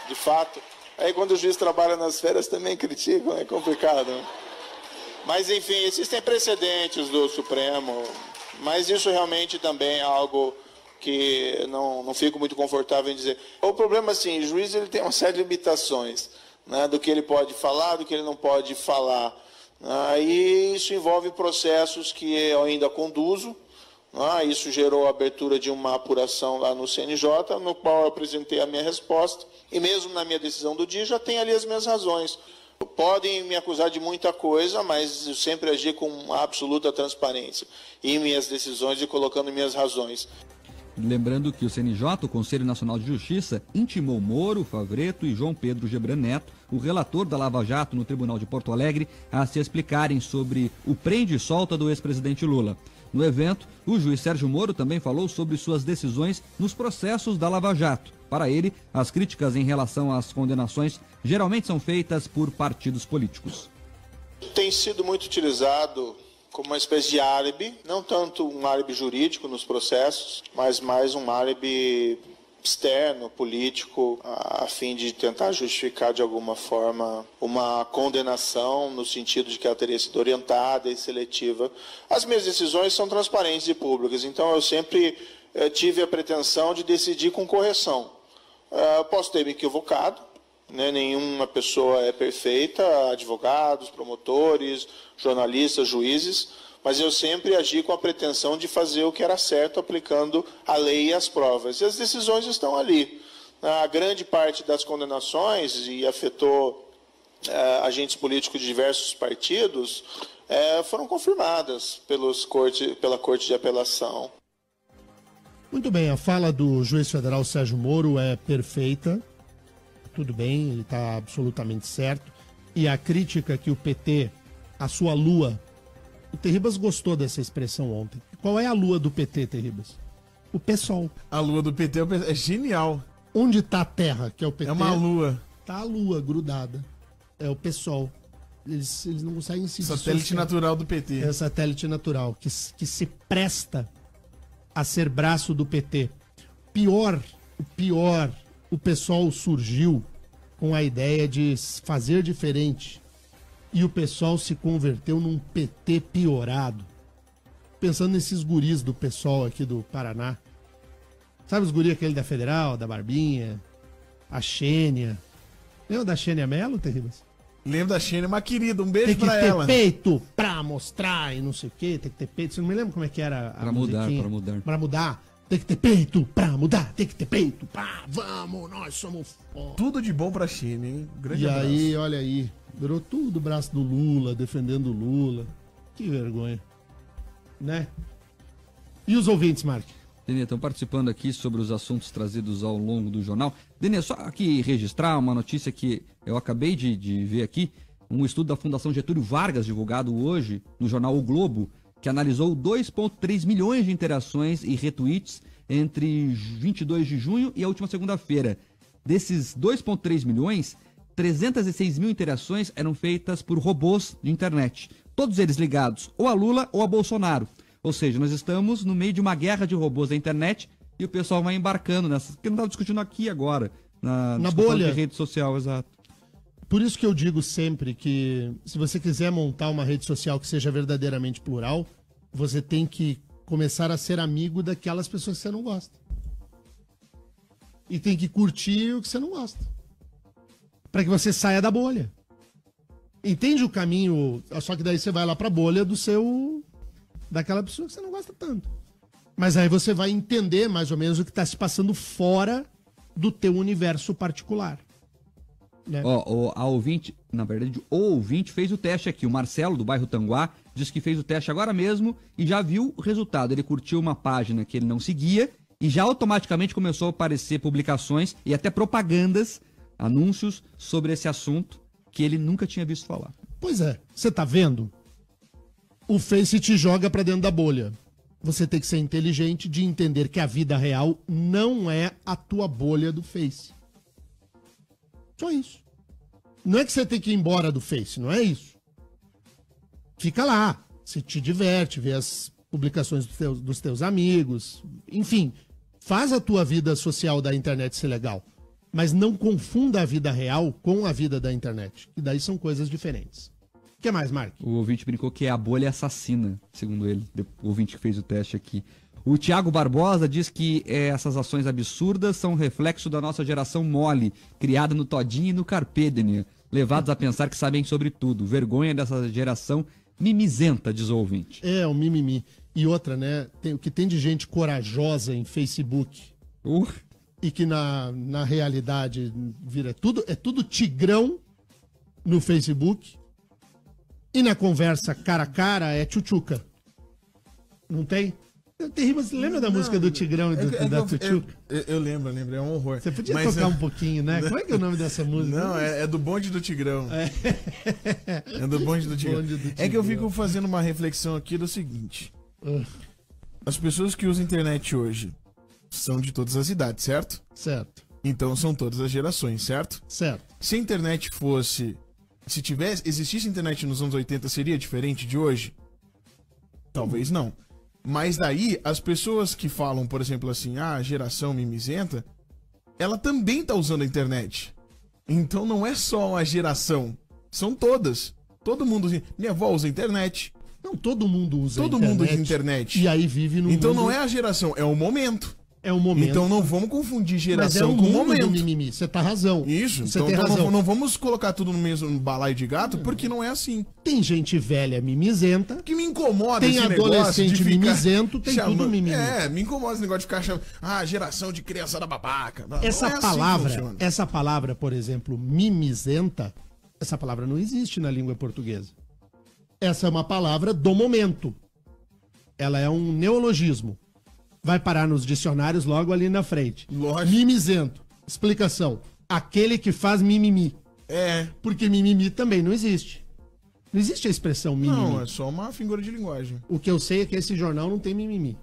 Speaker 8: de fato. Aí quando o juiz trabalha nas férias também criticam, é complicado. Mas enfim, existem precedentes do Supremo, mas isso realmente também é algo que não fico muito confortável em dizer. O problema assim, o juiz ele tem uma série de limitações, né, do que ele pode falar, do que ele não pode falar. E isso envolve processos que eu ainda conduzo. Isso gerou a abertura de uma apuração lá no CNJ, no qual eu apresentei a minha resposta. E mesmo na minha decisão do dia, já tem ali as minhas razões. Podem me acusar de muita coisa, mas eu sempre agi com absoluta transparência em minhas decisões e colocando minhas razões.
Speaker 3: Lembrando que o CNJ, o Conselho Nacional de Justiça, intimou Moro, Favreto e João Pedro Gebran Neto, o relator da Lava Jato no Tribunal de Porto Alegre, a se explicarem sobre o prende e solta do ex-presidente Lula. No evento, o juiz Sérgio Moro também falou sobre suas decisões nos processos da Lava Jato. Para ele, as críticas em relação às condenações geralmente são feitas por partidos políticos.
Speaker 8: Tem sido muito utilizado como uma espécie de álibi, não tanto um álibi jurídico nos processos, mas mais um álibi externo, político, a fim de tentar justificar de alguma forma uma condenação no sentido de que ela teria sido orientada e seletiva. As minhas decisões são transparentes e públicas, então eu sempre tive a pretensão de decidir com correção. Posso ter me equivocado, né? Nenhuma pessoa é perfeita, advogados, promotores, jornalistas, juízes, mas eu sempre agi com a pretensão de fazer o que era certo, aplicando a lei e as provas. E as decisões estão ali. A grande parte das condenações, e afetou agentes políticos de diversos partidos, foram confirmadas pela Corte de Apelação.
Speaker 2: Muito bem, a fala do juiz federal Sérgio Moro é perfeita. Tudo bem, ele está absolutamente certo. E a crítica que o PT, a sua lua... O Terribas gostou dessa expressão ontem. Qual é a lua do PT, Terribas? O PSOL.
Speaker 6: A lua do PT é genial.
Speaker 2: Onde está a Terra, que é o PT?
Speaker 6: É uma lua.
Speaker 2: Tá a lua grudada. É o PSOL. Eles não conseguem se
Speaker 6: Satélite
Speaker 2: dissociar.
Speaker 6: natural do PT.
Speaker 2: É satélite natural, que se presta a ser braço do PT. O PSOL surgiu com a ideia de fazer diferente. E o PSOL se converteu num PT piorado. Pensando nesses guris do PSOL aqui do Paraná. Sabe os guris aquele da Federal, da Barbinha, a Xênia. Lembra da Xênia Mello, Terribas?
Speaker 6: Lembro da Xênia, uma querida, um beijo
Speaker 2: Tem que
Speaker 6: pra
Speaker 2: ter
Speaker 6: ela.
Speaker 2: peito pra mostrar e não sei o quê. Tem que ter peito. Você não me lembra como é que era a
Speaker 3: Pra mudar,
Speaker 2: musiquinha?
Speaker 3: pra mudar.
Speaker 2: Pra mudar. Tem que ter peito pra mudar. Tem que ter peito pra... Vamos, nós somos foda.
Speaker 6: Tudo de bom pra Xênia, hein? Grande
Speaker 2: E
Speaker 6: abraço.
Speaker 2: aí, olha aí. Virou tudo o braço do Lula, defendendo o Lula. Que vergonha. Né? E os ouvintes, Mark?
Speaker 3: Denê, estão participando aqui sobre os assuntos trazidos ao longo do jornal. Denê, só aqui registrar uma notícia que eu acabei de ver aqui, um estudo da Fundação Getúlio Vargas, divulgado hoje no jornal O Globo, que analisou 2,3 milhões de interações e retweets entre 22 de junho e a última segunda-feira. Desses 2,3 milhões, 306 mil interações eram feitas por robôs de internet, todos eles ligados ou a Lula ou a Bolsonaro. Ou seja, nós estamos no meio de uma guerra de robôs da internet e o pessoal vai embarcando nessas, que não estava discutindo aqui agora, na
Speaker 2: bolha
Speaker 3: de rede social, exato.
Speaker 2: Por isso que eu digo sempre que se você quiser montar uma rede social que seja verdadeiramente plural, você tem que começar a ser amigo daquelas pessoas que você não gosta. E tem que curtir o que você não gosta. Para que você saia da bolha. Entende o caminho, só que daí você vai lá pra bolha daquela pessoa que você não gosta tanto. Mas aí você vai entender mais ou menos o que tá se passando fora do teu universo particular. Né?
Speaker 3: A ouvinte, na verdade, o ouvinte fez o teste aqui. O Marcelo, do bairro Tanguá, disse que fez o teste agora mesmo e já viu o resultado. Ele curtiu uma página que ele não seguia e já automaticamente começou a aparecer publicações e até propagandas, anúncios sobre esse assunto que ele nunca tinha visto falar.
Speaker 2: Pois é, você tá vendo? O Face te joga pra dentro da bolha. Você tem que ser inteligente de entender que a vida real não é a tua bolha do Face. Só isso. Não é que você tem que ir embora do Face, não é isso. Fica lá, se te diverte, vê as publicações dos teus amigos, enfim, faz a tua vida social da internet ser legal, mas não confunda a vida real com a vida da internet, que daí são coisas diferentes. O que mais, Mark?
Speaker 3: O ouvinte brincou que é a bolha assassina, segundo ele, o ouvinte que fez o teste aqui. O Thiago Barbosa diz que essas ações absurdas são reflexo da nossa geração mole, criada no Todinho e no Carpedenia, levados a pensar que sabem sobre tudo. Vergonha dessa geração mimizenta, diz o ouvinte.
Speaker 2: É, o mimimi. E outra, né? O que tem de gente corajosa em Facebook e que na realidade é tudo tigrão no Facebook e na conversa cara a cara é tchutchuca. Não tem? Você lembra da música do Tigrão e da Tchutchuca?
Speaker 6: Eu lembro, é um horror.
Speaker 2: Você podia tocar um pouquinho, né? Como é que é o nome dessa música?
Speaker 6: Não, é do bonde do Tigrão. É do bonde do Tigrão. É que eu fico fazendo uma reflexão aqui do seguinte. As pessoas que usam internet hoje são de todas as idades, certo?
Speaker 2: Certo.
Speaker 6: Então são todas as gerações, certo?
Speaker 2: Certo.
Speaker 6: Se a internet fosse... existisse internet nos anos 80, seria diferente de hoje? Talvez não. Mas daí, as pessoas que falam, por exemplo, assim, geração mimizenta, ela também tá usando a internet. Então não é só uma geração, são todas. Todo mundo usa. Minha avó usa a internet.
Speaker 2: Não, todo mundo usa
Speaker 6: a internet. Todo mundo usa a internet.
Speaker 2: E aí vive no
Speaker 6: Então
Speaker 2: mundo...
Speaker 6: não é a geração, é o momento.
Speaker 2: É o momento.
Speaker 6: Então não vamos confundir geração
Speaker 2: com
Speaker 6: o momento.
Speaker 2: Mimimi. Você tá razão.
Speaker 6: Isso.
Speaker 2: Você
Speaker 6: então
Speaker 2: tem razão.
Speaker 6: Não vamos colocar tudo no mesmo balaio de gato, porque não é assim.
Speaker 2: Tem gente velha mimizenta.
Speaker 6: Que me incomoda
Speaker 2: tem
Speaker 6: esse negócio
Speaker 2: adolescente
Speaker 6: de ficar
Speaker 2: mimizento, tem tudo mimimi.
Speaker 6: Me incomoda esse negócio de ficar chamando, geração de criançada babaca.
Speaker 2: Essa palavra, por exemplo, mimizenta, essa palavra não existe na língua portuguesa. Essa é uma palavra do momento. Ela é um neologismo. Vai parar nos dicionários logo ali na frente.
Speaker 6: Lógico.
Speaker 2: Mimizento. Explicação. Aquele que faz mimimi. Porque mimimi também não existe. Não existe a expressão mimimi.
Speaker 6: Não, é só uma figura de linguagem.
Speaker 2: O que eu sei é que esse jornal não tem mimimi.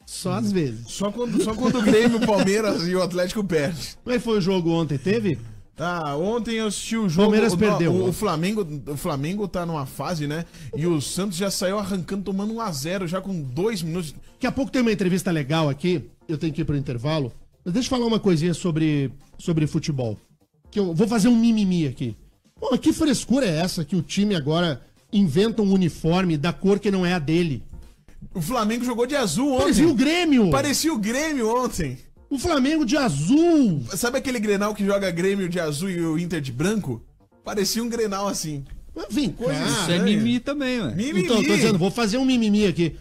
Speaker 2: Só às vezes.
Speaker 6: Só quando o Grêmio, o Palmeiras e o Atlético perdem.
Speaker 2: Como é que foi o jogo ontem? Teve?
Speaker 6: Ontem eu assisti o jogo.
Speaker 2: Palmeiras perdeu.
Speaker 6: O Flamengo tá numa fase, né? E o Santos já saiu arrancando, tomando 1-0 já com 2 minutos.
Speaker 2: Daqui a pouco tem uma entrevista legal aqui. Eu tenho que ir pro intervalo. Mas deixa eu falar uma coisinha sobre futebol. Que eu vou fazer um mimimi aqui. Pô, que frescura é essa que o time agora inventa um uniforme da cor que não é a dele?
Speaker 6: O Flamengo jogou de azul ontem.
Speaker 2: Parecia o Grêmio.
Speaker 6: Parecia o Grêmio ontem.
Speaker 2: O Flamengo de azul.
Speaker 6: Sabe aquele Grenal que joga Grêmio de azul e o Inter de branco? Parecia um Grenal assim.
Speaker 2: Mas vem cá.
Speaker 3: Isso é mimimi também, ué.
Speaker 6: Mimimi.
Speaker 2: Então, tô dizendo, vou fazer um mimimi aqui.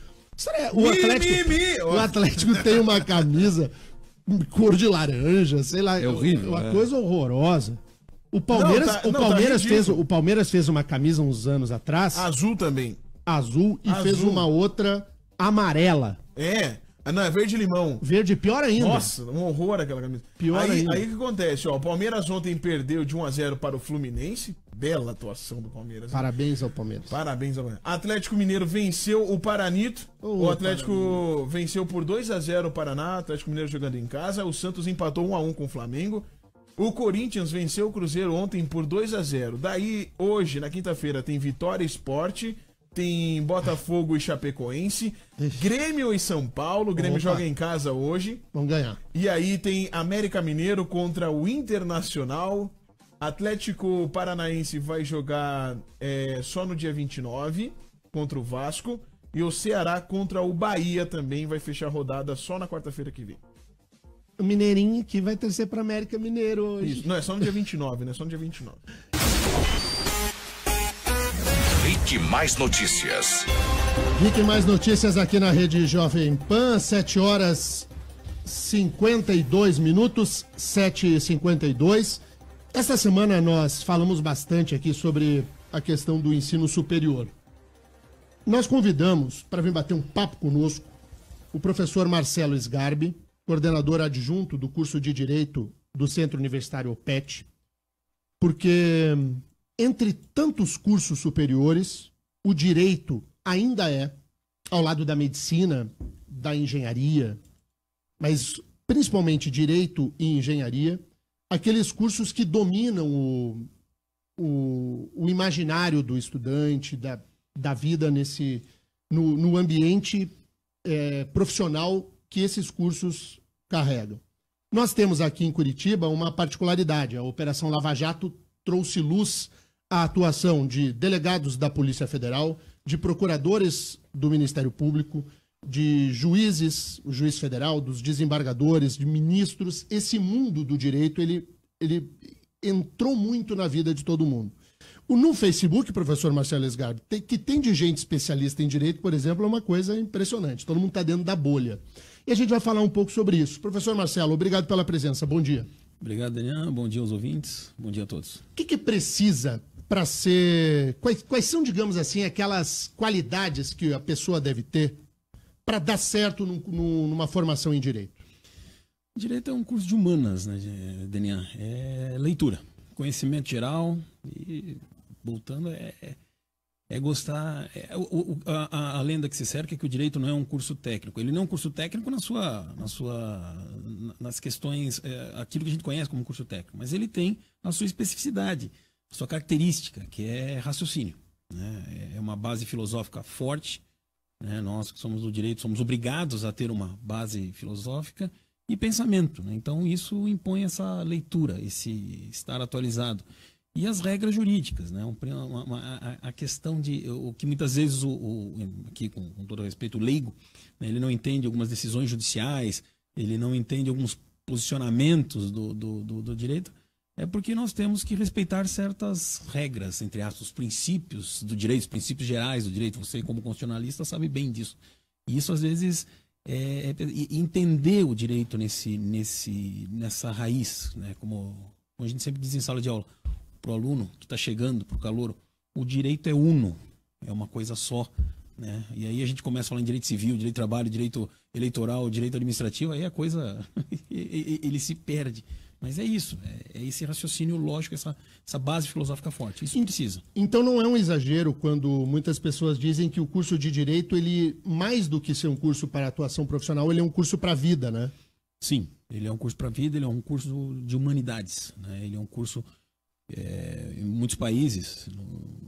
Speaker 2: O Atlético tem uma camisa cor de laranja, sei lá.
Speaker 3: É horrível.
Speaker 2: Uma coisa horrorosa. O Palmeiras fez uma camisa uns anos atrás.
Speaker 6: Azul também.
Speaker 2: Azul e fez uma outra amarela.
Speaker 6: Não, é verde limão.
Speaker 2: Verde, pior ainda.
Speaker 6: Nossa, um horror aquela camisa.
Speaker 2: Pior ainda.
Speaker 6: Aí o que acontece? Ó, o Palmeiras ontem perdeu de 1-0 para o Fluminense. Bela atuação do Palmeiras.
Speaker 2: Parabéns ao Palmeiras.
Speaker 6: Parabéns ao Palmeiras. Atlético Mineiro venceu o Paranito. O Atlético venceu por 2-0 o Paraná. Atlético Mineiro jogando em casa. O Santos empatou 1-1 com o Flamengo. O Corinthians venceu o Cruzeiro ontem por 2-0. Daí, hoje, na quinta-feira, tem Vitória Sport, tem Botafogo e Chapecoense, Grêmio e São Paulo. O Grêmio joga em casa hoje.
Speaker 2: Vamos ganhar.
Speaker 6: E aí tem América Mineiro contra o Internacional. Atlético Paranaense vai jogar só no dia 29 contra o Vasco. E o Ceará contra o Bahia também vai fechar a rodada só na quarta-feira que vem.
Speaker 2: O Mineirinho que vai torcer para América Mineiro hoje.
Speaker 6: Isso, não, é só no dia 29, né? Só no dia 29.
Speaker 1: Rick Mais Notícias.
Speaker 2: Rick Mais Notícias aqui na Rede Jovem Pan, 7h52, 7h52. Esta semana nós falamos bastante aqui sobre a questão do ensino superior. Nós convidamos para vir bater um papo conosco o professor Marcelo Sgarbi, coordenador adjunto do curso de Direito do Centro Universitário OPET, porque entre tantos cursos superiores, o direito ainda é, ao lado da medicina, da engenharia, mas principalmente direito e engenharia, aqueles cursos que dominam o imaginário do estudante, da vida no ambiente profissional que esses cursos carregam. Nós temos aqui em Curitiba uma particularidade. A Operação Lava Jato trouxe luz à atuação de delegados da Polícia Federal, de procuradores do Ministério Público, de juízes, o juiz federal, dos desembargadores, de ministros. Esse mundo do direito, ele entrou muito na vida de todo mundo. No Facebook, professor Marcelo Sgarbi, que tem de gente especialista em direito, por exemplo, é uma coisa impressionante. Todo mundo está dentro da bolha. E a gente vai falar um pouco sobre isso. Professor Marcelo, obrigado pela presença. Bom dia.
Speaker 9: Obrigado, Daniel. Bom dia aos ouvintes. Bom dia a todos.
Speaker 2: O que precisa para ser... Quais são, digamos assim, aquelas qualidades que a pessoa deve ter para dar certo numa formação em direito?
Speaker 9: Direito é um curso de humanas, né, Daniel? É leitura, conhecimento geral e, voltando, é gostar... a lenda que se cerca é que o direito não é um curso técnico. Ele não é um curso técnico nas questões, aquilo que a gente conhece como curso técnico, mas ele tem a sua especificidade, a sua característica, que é raciocínio, né? É uma base filosófica forte, né? Nós que somos do direito somos obrigados a ter uma base filosófica e pensamento, né? Então isso impõe essa leitura, esse estar atualizado. E as regras jurídicas, né? A questão de... O que muitas vezes, aqui com todo respeito, o leigo, né? Ele não entende algumas decisões judiciais, ele não entende alguns posicionamentos do direito, é porque nós temos que respeitar certas regras, entre aspas, os princípios do direito, os princípios gerais do direito. Você, como constitucionalista, sabe bem disso. E isso, às vezes, entender o direito nessa raiz, né? Como a gente sempre diz em sala de aula, para o aluno que está chegando, para o calouro, o direito é uno, é uma coisa só, né? E aí a gente começa a falar em direito civil, direito de trabalho, direito eleitoral, direito administrativo, aí a coisa ele se perde. Mas é isso, é esse raciocínio lógico, essa base filosófica forte. Isso precisa.
Speaker 2: Então não é um exagero quando muitas pessoas dizem que o curso de direito, ele, mais do que ser um curso para atuação profissional, ele é um curso para a vida, né?
Speaker 9: Sim, ele é um curso para a vida, ele é um curso de humanidades, né? Ele é um curso... em muitos países,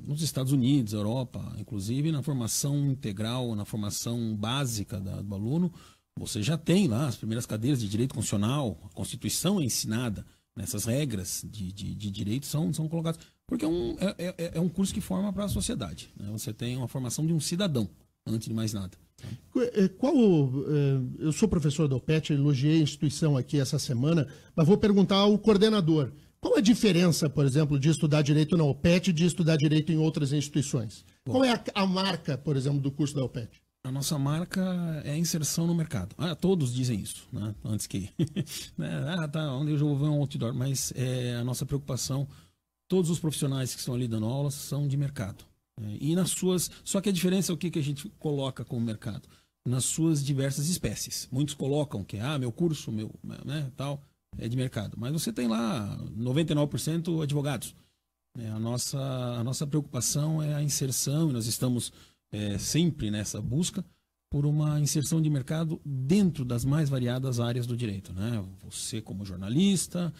Speaker 9: nos Estados Unidos, Europa, inclusive na formação integral, na formação básica do aluno, você já tem lá as primeiras cadeiras de direito constitucional, a Constituição é ensinada, nessas regras de direito são colocadas, porque é um curso que forma para a sociedade, né? Você tem uma formação de um cidadão, antes de mais nada.
Speaker 2: Eu sou professor da OPET, elogiei a instituição aqui essa semana, mas vou perguntar ao coordenador. Qual a diferença, por exemplo, de estudar direito na OPET e de estudar direito em outras instituições? Bom, qual é a marca, por exemplo, do curso da OPET?
Speaker 9: A nossa marca é a inserção no mercado. Todos dizem isso, né? Antes que... onde eu já vou ver um outdoor. Mas a nossa preocupação, todos os profissionais que estão ali dando aulas são de mercado. E nas suas... Só que a diferença é o que a gente coloca como mercado. nas suas diversas espécies. Muitos colocam que, meu curso, né, tal, é de mercado. Mas você tem lá 99% advogados. A nossa preocupação é a inserção, e nós estamos sempre nessa busca por uma inserção de mercado dentro das mais variadas áreas do direito, né? Você como jornalista,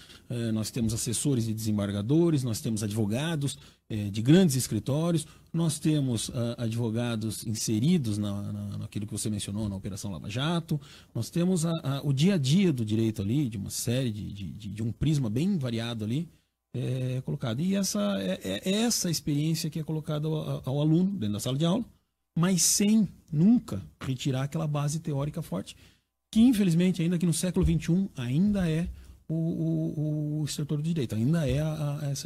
Speaker 9: nós temos assessores e desembargadores, nós temos advogados de grandes escritórios, nós temos advogados inseridos naquilo que você mencionou, na Operação Lava Jato, nós temos o dia a dia do direito ali, de uma série de um prisma bem variado ali, colocado. E essa experiência que é colocada ao aluno dentro da sala de aula, mas sem nunca retirar aquela base teórica forte, que infelizmente, ainda que no século XXI, ainda é o setor do direito, ainda é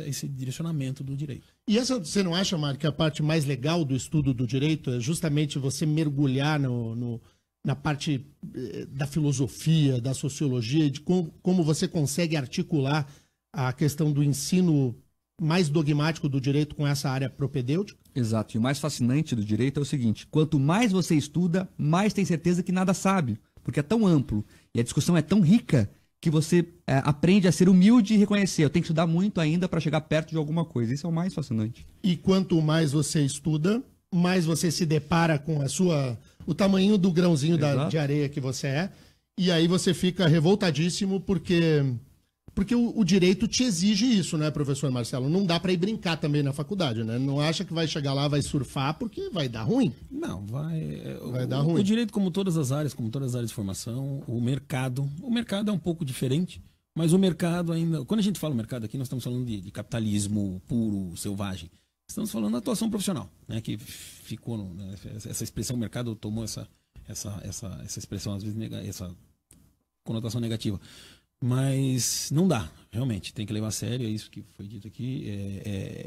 Speaker 9: esse direcionamento do direito.
Speaker 2: E essa, você não acha, Mário, que a parte mais legal do estudo do direito é justamente você mergulhar na parte da filosofia, da sociologia, de como você consegue articular a questão do ensino mais dogmático do direito com essa área propedêutica?
Speaker 3: Exato. E o mais fascinante do direito é o seguinte: quanto mais você estuda, mais tem certeza que nada sabe. Porque é tão amplo e a discussão é tão rica que você aprende a ser humilde e reconhecer. Eu tenho que estudar muito ainda para chegar perto de alguma coisa. Isso é o mais fascinante.
Speaker 2: E quanto mais você estuda, mais você se depara com o tamanho do grãozinho de areia que você é. E aí você fica revoltadíssimo porque o direito te exige isso, né, professor Marcelo? Não dá para ir brincar também na faculdade, né? Não acha que vai chegar lá, vai surfar, porque vai dar ruim.
Speaker 9: Não, vai
Speaker 2: dar ruim.
Speaker 9: O direito, como todas as áreas de formação, o mercado é um pouco diferente, mas o mercado ainda... Quando a gente fala mercado aqui, nós estamos falando de capitalismo puro, selvagem. Estamos falando da atuação profissional, né, que ficou... essa expressão mercado tomou essa expressão, às vezes, essa conotação negativa. Mas não dá, realmente, tem que levar a sério, é isso que foi dito aqui,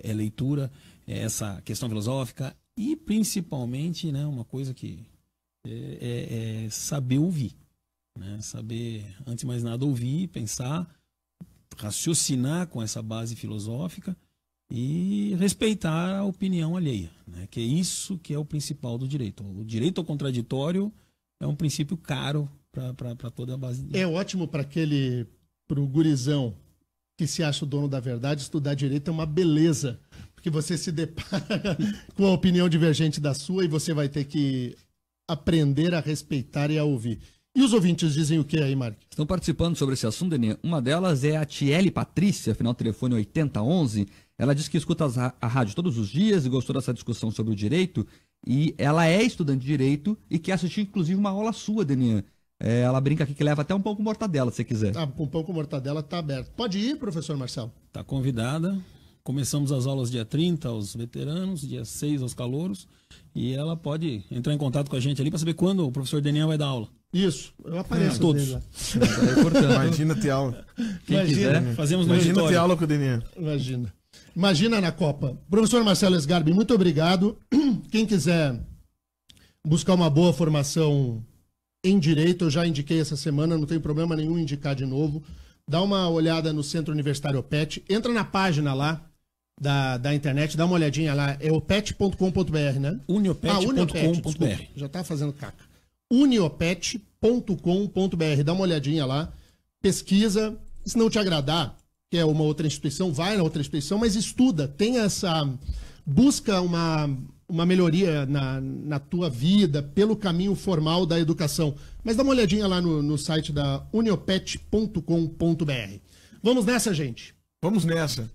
Speaker 9: é leitura, é essa questão filosófica e principalmente, né, uma coisa que é saber ouvir, né, saber, antes de mais nada, ouvir, pensar, raciocinar com essa base filosófica e respeitar a opinião alheia, né, que é isso que é o principal do direito. O direito ao contraditório é um princípio caro para toda a base.
Speaker 2: É ótimo pro gurizão que se acha o dono da verdade, estudar direito é uma beleza, porque você se depara com a opinião divergente da sua e você vai ter que aprender a respeitar e a ouvir. E os ouvintes dizem o que aí, Marcos?
Speaker 3: Estão participando sobre esse assunto, Deninha. Uma delas é a Tiele Patrícia, final do telefone 8011. Ela diz que escuta a rádio todos os dias e gostou dessa discussão sobre o direito. E ela é estudante de direito e quer assistir, inclusive, uma aula sua, Deninha. Ela brinca aqui que leva até um pão com mortadela, se você quiser.
Speaker 2: Um pão com mortadela tá aberto. Pode ir, professor Marcelo?
Speaker 9: Tá convidada. Começamos as aulas dia 30 aos veteranos, dia 6 aos calouros. E ela pode entrar em contato com a gente ali para saber quando o professor Denian vai dar aula.
Speaker 2: Isso, eu apareço
Speaker 9: todos.
Speaker 6: Imagina ter aula.
Speaker 9: Quem quiser, fazemos no
Speaker 6: Imagina ter aula com o Denian.
Speaker 2: Imagina na Copa. Professor Marcelo Esgarbi, muito obrigado. Quem quiser buscar uma boa formação em direito, eu já indiquei essa semana, não tem problema nenhum indicar de novo. Dá uma olhada no Centro Universitário OPET, entra na página lá da internet, dá uma olhadinha lá, é opet.com.br, né?
Speaker 9: Uniopet.com.br.
Speaker 2: Já tá fazendo caca. Uniopet.com.br, dá uma olhadinha lá, pesquisa, se não te agradar, que é uma outra instituição, vai na outra instituição, mas estuda, tem busca uma melhoria na tua vida pelo caminho formal da educação. Mas dá uma olhadinha lá no site da uniopet.com.br. Vamos nessa, gente?
Speaker 6: Vamos nessa.